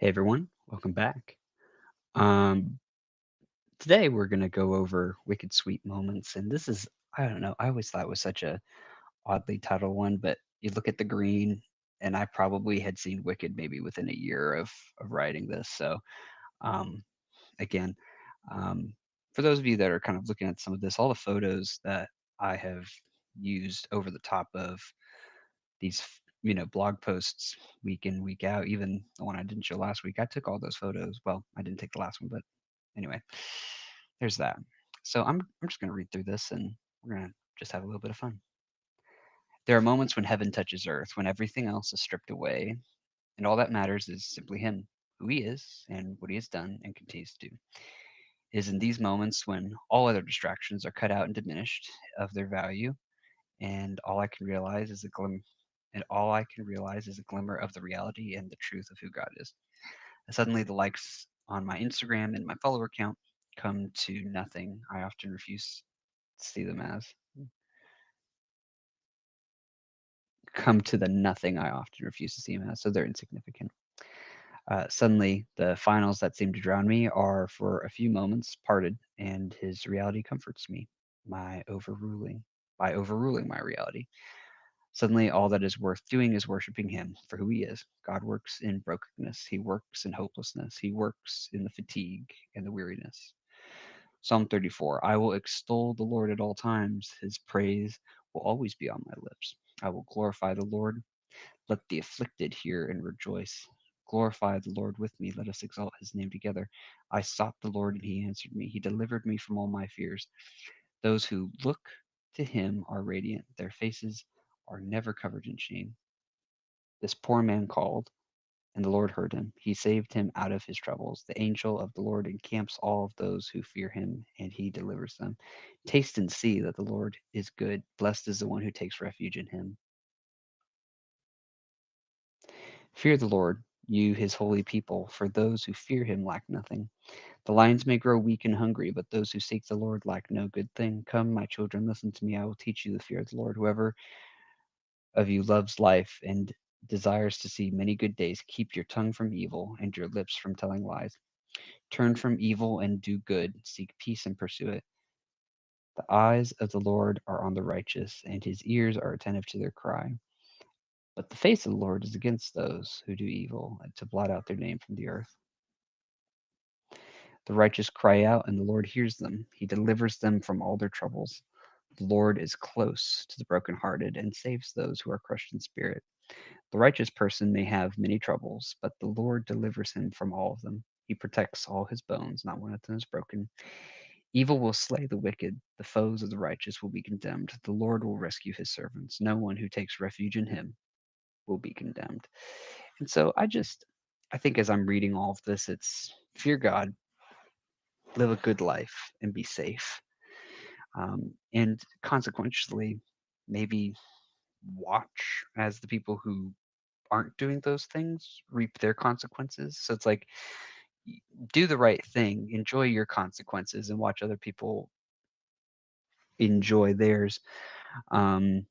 Hey everyone, welcome back. Um, Today we're gonna go over Wicked Sweet Moments, and this is I don't know, I always thought it was such a oddly titled one, but you look at the green, and I probably had seen Wicked maybe within a year of writing this. So um, again, um, for those of you that are kind of looking at some of this, all the photos that I have used over the top of these blog posts week in week out, even the one I didn't show last week, I took all those photos. Well, I didn't take the last one, but anyway, there's that. So I'm just going to read through this, and we're going to just have a little bit of fun. There are moments when heaven touches earth, when everything else is stripped away, and all that matters is simply him, who he is and what he has done and continues to do. It is in these moments when all other distractions are cut out and diminished of their value, and all I can realize is a glimmer of the reality and the truth of who God is. And suddenly, the likes on my Instagram and my follower count come to nothing. I often refuse to see them as come to the nothing. I often refuse to see them as, so they're insignificant. Suddenly, the finals that seem to drown me are for a few moments parted, and his reality comforts me. My overruling by overruling my reality. Suddenly, all that is worth doing is worshiping Him for who He is. God works in brokenness, He works in hopelessness, He works in the fatigue and the weariness. Psalm 34. I will extol the Lord at all times, His praise will always be on my lips. I will glorify the Lord. Let the afflicted hear and rejoice. Glorify the Lord with me. Let us exalt His name together. I sought the Lord, and He answered me. He delivered me from all my fears. Those who look to Him are radiant, their faces are never covered in shame. This poor man called, and the Lord heard him. He saved him out of his troubles. The angel of the Lord encamps all of those who fear him, and he delivers them. Taste and see that the Lord is good. Blessed is the one who takes refuge in him. Fear the Lord, you his holy people, for those who fear him lack nothing. The lions may grow weak and hungry, but those who seek the Lord lack no good thing. Come, my children, listen to me. I will teach you the fear of the Lord. Whoever of you loves life and desires to see many good days, keep your tongue from evil and your lips from telling lies. Turn from evil and do good, seek peace and pursue it. The eyes of the Lord are on the righteous, and his ears are attentive to their cry. But the face of the Lord is against those who do evil, and to blot out their name from the earth. The righteous cry out, and the Lord hears them. He delivers them from all their troubles. The Lord is close to the brokenhearted and saves those who are crushed in spirit. The righteous person may have many troubles, but the Lord delivers him from all of them. He protects all his bones, not one of them is broken. Evil will slay the wicked, the foes of the righteous will be condemned. The Lord will rescue his servants. No one who takes refuge in him will be condemned. And so I think as I'm reading all of this, it's fear God, live a good life, and be safe. And consequentially, maybe watch as the people who aren't doing those things reap their consequences. So it's like do the right thing, enjoy your consequences, and watch other people enjoy theirs. Um,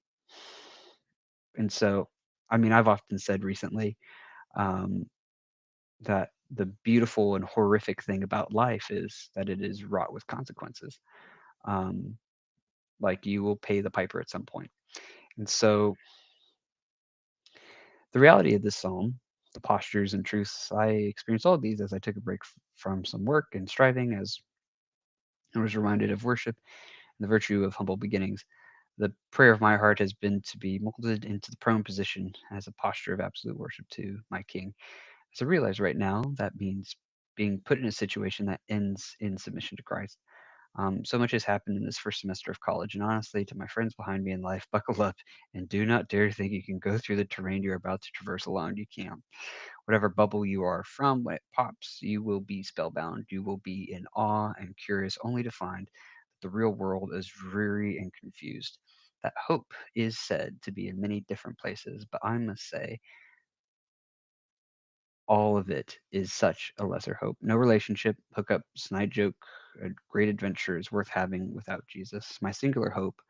and so, I mean, I've often said recently um, that the beautiful and horrific thing about life is that it is wrought with consequences. Um, like you will pay the piper at some point. And so, the reality of this psalm, the postures and truths, I experienced all of these as I took a break from some work and striving, as I was reminded of worship and the virtue of humble beginnings. The prayer of my heart has been to be molded into the prone position as a posture of absolute worship to my King. As I realize right now, that means being put in a situation that ends in submission to Christ. So much has happened in this first semester of college, and honestly, to my friends behind me in life, buckle up and do not dare think you can go through the terrain you're about to traverse alone. You can't. Whatever bubble you are from, when it pops, you will be spellbound. You will be in awe and curious, only to find that the real world is dreary and confused. That hope is said to be in many different places, but I must say, all of it is such a lesser hope. No relationship, hookup, snide joke, a great adventure is worth having without Jesus. My singular hope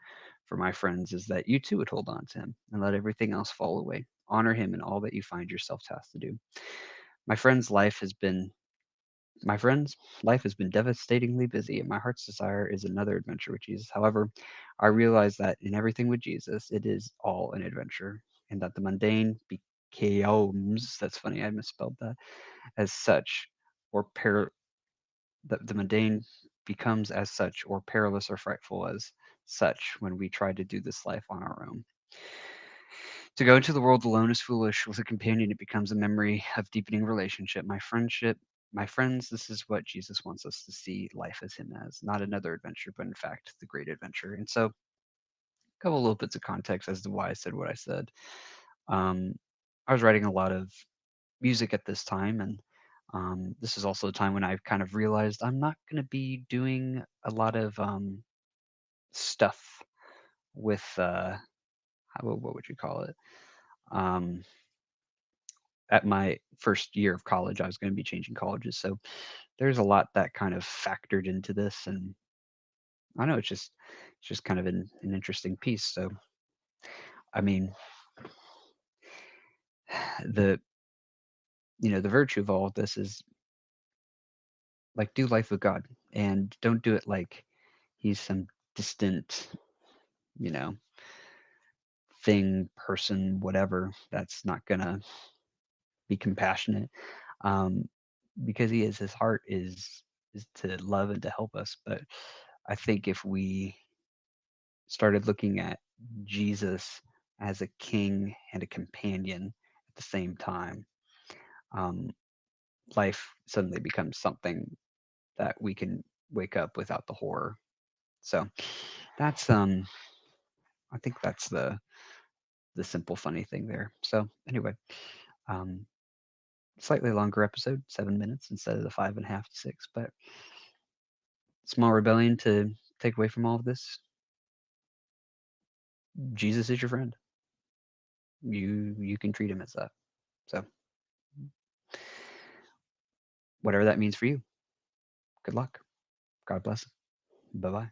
for my friends is that you too would hold on to him and let everything else fall away. Honor him in all that you find yourself tasked to do. My friend's life has been my friend's life has been devastatingly busy, and my heart's desire is another adventure with Jesus. However, I realize that in everything with Jesus, it is all an adventure, and that the mundane becomes, that's funny, I misspelled that, as such, or the mundane becomes as such, or perilous or frightful as such, when we try to do this life on our own. To go into the world alone is foolish. With a companion, it becomes a memory of deepening relationship. My friends, this is what Jesus wants us to see life as him as, not another adventure, but in fact, the great adventure. And so, a couple little bits of context as to why I said what I said. Um, I was writing a lot of music at this time, and this is also a time when I kind of realized I'm not going to be doing a lot of stuff with, what would you call it? Um, at my first year of college, I was going to be changing colleges. So there's a lot that kind of factored into this. And I don't know, it's just kind of an interesting piece. So, I mean, the, the virtue of all of this is like do life with God and don't do it like he's some distant, you know, thing, person, whatever, that's not going to be compassionate. Um, because he is, his heart is to love and to help us. But I think if we started looking at Jesus as a king and a companion at the same time, um, life suddenly becomes something that we can wake up without the horror. So that's I think that's the simple funny thing there. So anyway, um, slightly longer episode, 7 minutes instead of the 5.5 to 6, but small rebellion to take away from all of this. Jesus is your friend. You can treat him as that. So whatever that means for you, good luck. God bless. Bye bye.